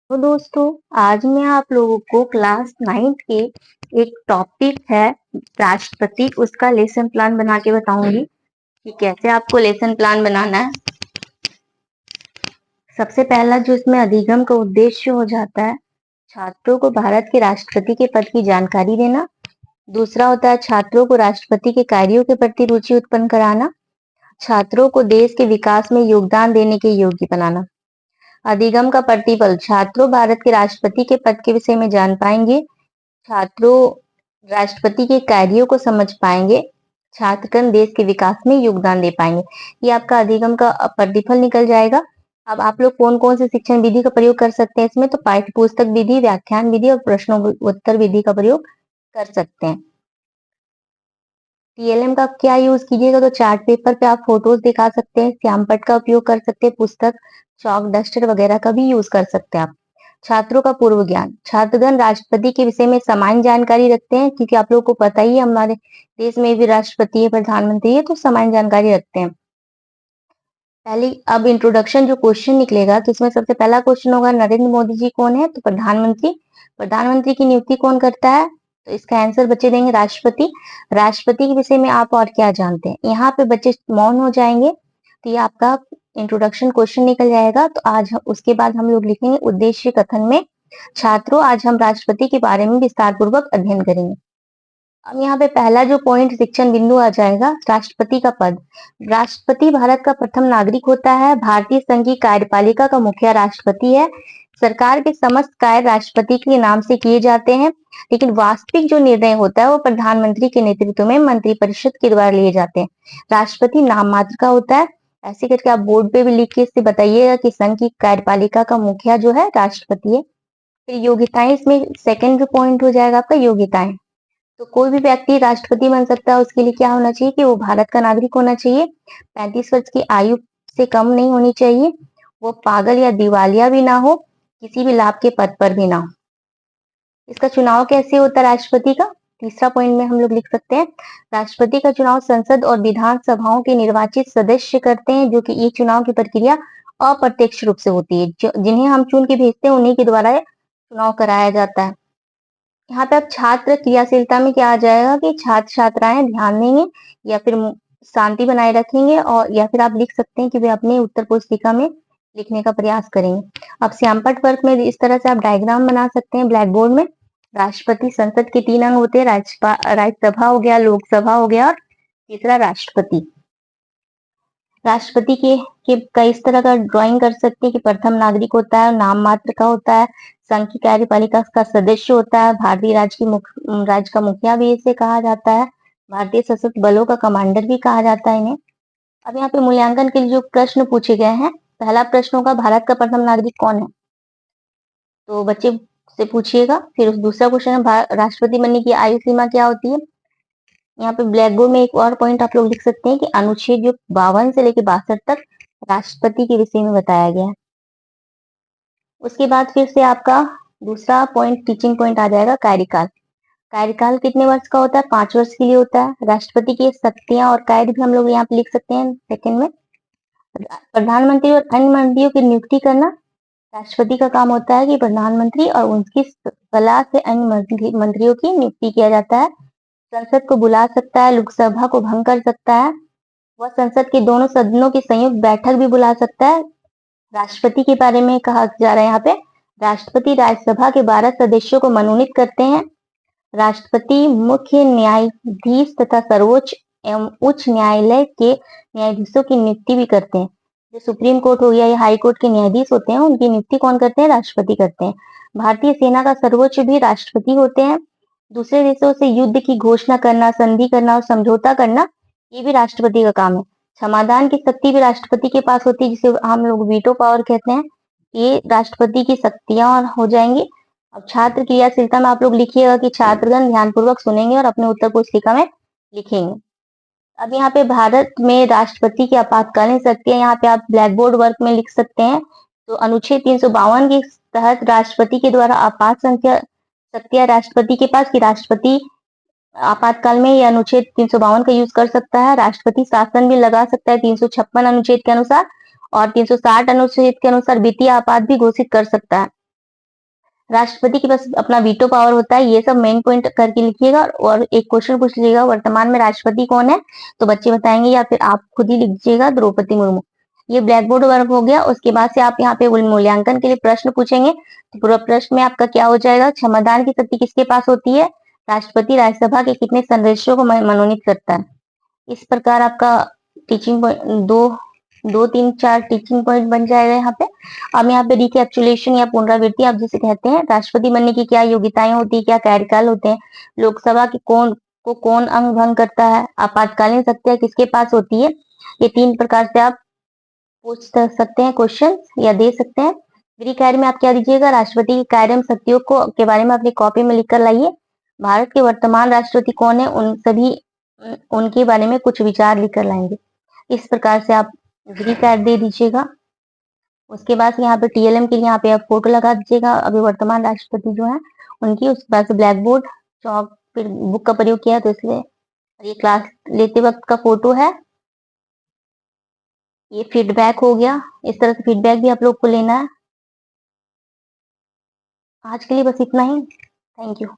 तो दोस्तों, आज मैं आप लोगों को क्लास 9th के एक टॉपिक है राष्ट्रपति, उसका लेसन प्लान बना के बताऊंगी कि कैसे आपको लेसन प्लान बनाना है। सबसे पहला जो इसमें अधिगम का उद्देश्य हो जाता है, छात्रों को भारत के राष्ट्रपति के पद की जानकारी देना। दूसरा होता है छात्रों को राष्ट्रपति के कार्यों के प्रति रुचि उत्पन्न कराना। छात्रों को देश के विकास में योगदान देने के योग्य बनाना। अधिगम का प्रतिफल, छात्रों भारत के राष्ट्रपति के पद के विषय में जान पाएंगे। छात्रों राष्ट्रपति के कार्यों को समझ पाएंगे। छात्रगण देश के विकास में योगदान दे पाएंगे। ये आपका अधिगम का प्रतिफल निकल जाएगा। अब आप लोग कौन कौन से शिक्षण विधि का प्रयोग कर सकते हैं इसमें, तो पाठ्य पुस्तक विधि, व्याख्यान विधि और प्रश्नोत्तर विधि का प्रयोग कर सकते हैं। टीएलएम का क्या यूज कीजिएगा, तो चार्ट पेपर पे आप फोटोज दिखा सकते हैं, श्यामपट्ट का उपयोग कर सकते हैं, पुस्तक, चौक, डस्टर वगैरह का भी यूज कर सकते हैं आप। छात्रों का पूर्व ज्ञान, छात्रगण राष्ट्रपति के विषय में सामान्य जानकारी रखते हैं, क्योंकि आप लोगों को पता ही है हमारे देश में भी राष्ट्रपति है, प्रधानमंत्री है, तो सामान्य जानकारी रखते हैं। पहले अब इंट्रोडक्शन जो क्वेश्चन निकलेगा, तो इसमें सबसे पहला क्वेश्चन होगा नरेंद्र मोदी जी कौन है, तो प्रधानमंत्री। प्रधानमंत्री की नियुक्ति कौन करता है, तो इसका आंसर बच्चे देंगे राष्ट्रपति। राष्ट्रपति के विषय में आप और क्या जानते हैं, यहाँ पे बच्चे मौन हो जाएंगे, तो ये आपका इंट्रोडक्शन क्वेश्चन निकल जाएगा। तो आज उसके बाद हम लोग लिखेंगे उद्देश्य कथन में, छात्रों आज हम राष्ट्रपति के बारे में विस्तार पूर्वक अध्ययन करेंगे। अब यहाँ पे पहला जो पॉइंट शिक्षण बिंदु आ जाएगा, राष्ट्रपति का पद। राष्ट्रपति भारत का प्रथम नागरिक होता है। भारतीय संघ की कार्यपालिका का मुखिया राष्ट्रपति है। सरकार के समस्त कार्य राष्ट्रपति के नाम से किए जाते हैं, लेकिन वास्तविक जो निर्णय होता है वो प्रधानमंत्री के नेतृत्व में मंत्रिपरिषद के द्वारा लिए जाते हैं। राष्ट्रपति नाम मात्र का होता है। ऐसे करके आप बोर्ड पे भी लिख के इससे बताइएगा कि संघ की कार्यपालिका का मुखिया जो है राष्ट्रपति है। फिर योग्यताएं, इसमें सेकेंड पॉइंट हो जाएगा आपका योग्यताएं। तो कोई भी व्यक्ति राष्ट्रपति बन सकता है, उसके लिए क्या होना चाहिए कि वो भारत का नागरिक होना चाहिए, 35 वर्ष की आयु से कम नहीं होनी चाहिए, वो पागल या दिवालिया भी ना हो, किसी भी लाभ के पद पर भी ना हो। इसका चुनाव कैसे होता है राष्ट्रपति का, तीसरा पॉइंट में हम लोग लिख सकते हैं, राष्ट्रपति का चुनाव संसद और विधानसभाओं के निर्वाचित सदस्य करते हैं, जो कि ये चुनाव की प्रक्रिया अप्रत्यक्ष रूप से होती है। जिन्हें हम चुन के भेजते हैं उन्हीं के द्वारा चुनाव कराया जाता है। यहाँ पे अब छात्र क्रियाशीलता में क्या आ जाएगा कि छात्र छात्राएं ध्यान देंगे या फिर शांति बनाए रखेंगे, और या फिर आप लिख सकते हैं कि वे अपने उत्तर पुस्तिका में लिखने का प्रयास करेंगे। अब श्यामपट्ट वर्क में इस तरह से आप डायग्राम बना सकते हैं ब्लैक बोर्ड में। राष्ट्रपति, संसद के 3 अंग होते हैं, राज्यसभा हो गया, लोकसभा हो गया, और तीसरा राष्ट्रपति। राष्ट्रपति के कई इस तरह का ड्राइंग कर सकते हैं कि प्रथम नागरिक होता है, नाम मात्र का होता है, संघ की कार्यपालिका का सदस्य होता है, भारतीय राज्य का मुखिया भी इसे कहा जाता है, भारतीय सशस्त्र बलों का कमांडर भी कहा जाता है इन्हें। अब यहाँ पे मूल्यांकन के लिए जो प्रश्न पूछे गए हैं, पहला प्रश्न होगा भारत का प्रथम नागरिक कौन है, तो बच्चे से पूछिएगा। फिर दूसरा क्वेश्चन है राष्ट्रपति बनने की आयु सीमा क्या होती है। यहाँ पे ब्लैक बोर्ड में एक और पॉइंट आप लोग लिख सकते हैं कि अनुच्छेद जो 52 से लेकर 62 तक राष्ट्रपति के विषय में बताया गया है। उसके बाद फिर से आपका दूसरा पॉइंट, टीचिंग पॉइंट आ जाएगा कार्यकाल। कार्यकाल कितने वर्ष का होता है, 5 वर्ष के लिए होता है। राष्ट्रपति की शक्तियां और कार्य भी हम लोग यहाँ पे लिख सकते हैं सेकंड में। प्रधानमंत्री और अन्य मंत्रियों की नियुक्ति करना, राष्ट्रपति का काम होता है कि प्रधानमंत्री और उनकी सलाह से अन्य मंत्रियों की नियुक्ति किया जाता है। संसद को बुला सकता है, लोकसभा को भंग कर सकता है, वह संसद के दोनों सदनों की संयुक्त बैठक भी बुला सकता है। राष्ट्रपति के बारे में कहा जा रहा है यहाँ पे, राष्ट्रपति राज्यसभा के 12 सदस्यों को मनोनीत करते हैं। राष्ट्रपति मुख्य न्यायाधीश तथा सर्वोच्च एवं उच्च न्यायालय के न्यायाधीशों की नियुक्ति भी करते हैं। जो सुप्रीम कोर्ट हो गया या हाई कोर्ट के न्यायाधीश होते हैं, उनकी नियुक्ति कौन करते हैं, राष्ट्रपति करते हैं। भारतीय सेना का सर्वोच्च भी राष्ट्रपति होते हैं। दूसरे देशों से युद्ध की घोषणा करना, संधि करना और समझौता करना, ये भी राष्ट्रपति का काम है। क्षमादान की शक्ति भी राष्ट्रपति के पास होती है, जिसे हम लोग वीटो पावर कहते हैं। ये राष्ट्रपति की शक्तियां हो जाएंगी। अब छात्र क्रियाशीलता में आप लोग लिखिएगा कि छात्रगण ध्यानपूर्वक सुनेंगे और अपने उत्तर पुस्तिका में लिखेंगे। अब यहाँ पे भारत में राष्ट्रपति की आपातकालीन शक्तियां यहाँ पे आप ब्लैक बोर्ड वर्क में लिख सकते हैं। तो अनुच्छेद 352 के तहत राष्ट्रपति के द्वारा आपात शक्तियां राष्ट्रपति के पास, कि राष्ट्रपति आपातकाल में ये अनुच्छेद 352 का यूज कर सकता है। राष्ट्रपति शासन भी लगा सकता है 356 अनुच्छेद के अनुसार, और 360 अनुच्छेद के अनुसार वित्तीय आपात भी घोषित कर सकता है। राष्ट्रपति के पास अपना वीटो पावर होता है। ये सब मेन पॉइंट करके लिखिएगा और एक क्वेश्चन पूछ लीजिएगा, वर्तमान में राष्ट्रपति कौन है? तो बच्चे बताएंगे या फिर आप खुद ही लिख दीजिएगा, द्रौपदी मुर्मू। ये ब्लैक बोर्ड वर्क हो गया। उसके बाद से आप यहाँ पे मूल्यांकन के लिए प्रश्न पूछेंगे, तो पूरा प्रश्न में आपका क्या हो जाएगा? क्षमादान की शक्ति किसके पास होती है? राष्ट्रपति राज्यसभा के कितने सदस्यों को मनोनीत करता है? इस प्रकार आपका टीचिंग दो दो तीन चार टीचिंग पॉइंट बन जाएगा यहाँ पे। अब यहाँ पे रिकैप्चुलेशन या पुनरावृत्ति आप जिसे कहते हैं, राष्ट्रपति बनने की क्या योग्यताएं होती है, क्या कार्यकाल होते हैं, लोकसभा के कौन अंग भंग करता है, आपातकालीन शक्तियां किसके पास होती है। ये 3 प्रकार से आप पूछ सकते हैं क्वेश्चन या दे सकते हैं। फ्री कार्य में आप क्या दीजिएगा? राष्ट्रपति की कार्य एवं शक्तियों को के बारे में अपनी कॉपी में लिख कर लाइए। भारत के वर्तमान राष्ट्रपति कौन है, उनके बारे में कुछ विचार लिख कर लाएंगे। इस प्रकार से आप फ्री कार्य दे दीजिएगा। उसके बाद यहाँ पे टीएलएम के लिए यहाँ पे आप फोटो लगा दीजिएगा, अभी वर्तमान राष्ट्रपति जो है उनकी। उसके बाद से ब्लैक बोर्ड, चौक, फिर बुक का प्रयोग किया तो इसलिए ये क्लास लेते वक्त का फोटो है। ये फीडबैक हो गया। इस तरह से फीडबैक भी आप लोग को लेना है। आज के लिए बस इतना ही। Thank you.